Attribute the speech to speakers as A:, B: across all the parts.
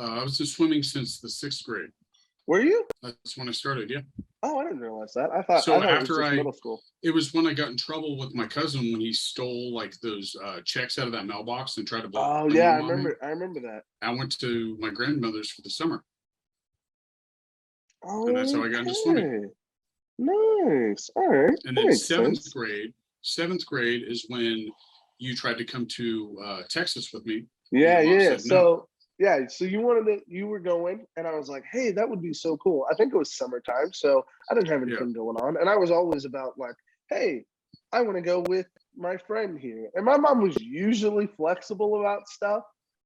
A: I was in swimming since the 6th grade.
B: Were you?
A: That's when I started. Yeah.
B: Oh, I didn't realize that. I thought
A: So
B: it was
A: after
B: just middle school.
A: it was when I got in trouble with my cousin when he stole like those checks out of that mailbox and tried to blow.
B: Oh yeah, I remember that.
A: I went to my grandmother's for the summer.
B: Oh,
A: and that's how I got into swimming.
B: Nice. All right.
A: And then seventh grade is when you tried to come to Texas with me.
B: Yeah. So you were going, and I was like, hey, that would be so cool. I think it was summertime, so I didn't have anything going on, and I was always about like, hey, I want to go with my friend here. And my mom was usually flexible about stuff.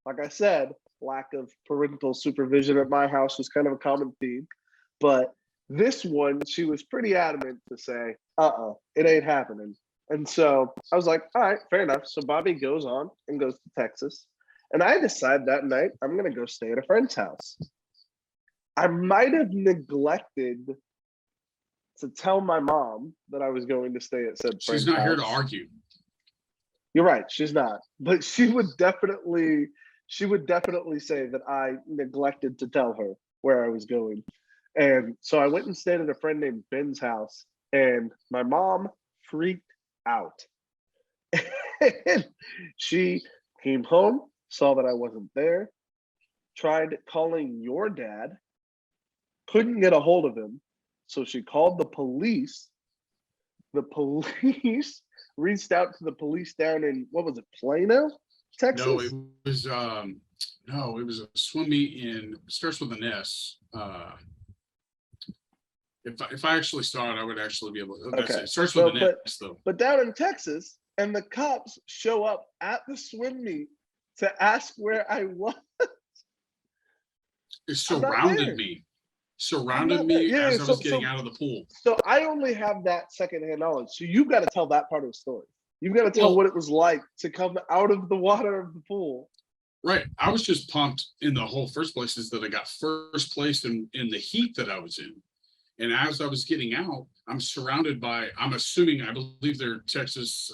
B: Like I said, lack of parental supervision at my house was kind of a common theme, but this one, she was pretty adamant to say, it ain't happening. And so I was like, all right, fair enough. So Bobby goes on and goes to Texas. And I decide that night, I'm going to go stay at a friend's house. I might have neglected to tell my mom that I was going to stay at said friend's house.
A: She's not here to argue.
B: You're right, she's not. But she would definitely say that I neglected to tell her where I was going. And so I went and stayed at a friend named Ben's house, and my mom freaked out. And she came home, saw that I wasn't there, tried calling your dad, couldn't get a hold of him. So she called the police. The police reached out to the police down in, what was it, Plano, Texas?
A: No, it was a swim meet in, it starts with an S. If I actually saw it, I would actually be able to. Okay. It starts with an S, though.
B: But down in Texas, and the cops show up at the swim meet to ask where I was.
A: It surrounded me as I was getting out of the pool.
B: So I only have that secondhand knowledge. So you've got to tell that part of the story. You've got to tell what it was like to come out of the water of the pool.
A: Right. I was just pumped in the whole first place is that I got first place in the heat that I was in. And as I was getting out, I'm surrounded by, I believe they're Texas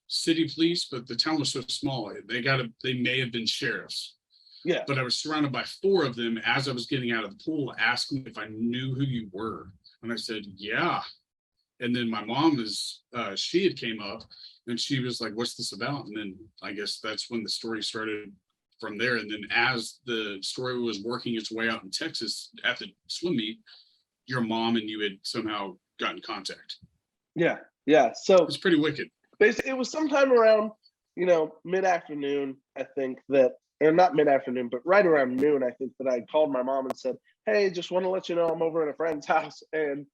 A: city police, but the town was so small, they may have been sheriffs.
B: Yeah.
A: But I was surrounded by 4 of them as I was getting out of the pool, asking if I knew who you were. And I said, yeah. And then my mom she had came up and she was like, what's this about? And then I guess that's when the story started from there. And then as the story was working its way out in Texas at the swim meet, your mom and you had somehow gotten contact.
B: Yeah. So
A: it's pretty wicked.
B: Basically, it was sometime around, mid-afternoon, I think that, or not mid-afternoon, but right around noon, I think that I called my mom and said, hey, just want to let you know I'm over at a friend's house, and,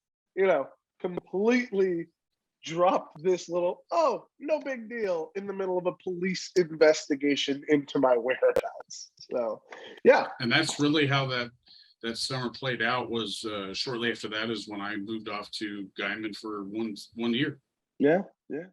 B: completely dropped this little, no big deal in the middle of a police investigation into my whereabouts. So, yeah.
A: And that's really how that summer played out. Was shortly after that is when I moved off to Guyman for one year.
B: Yeah.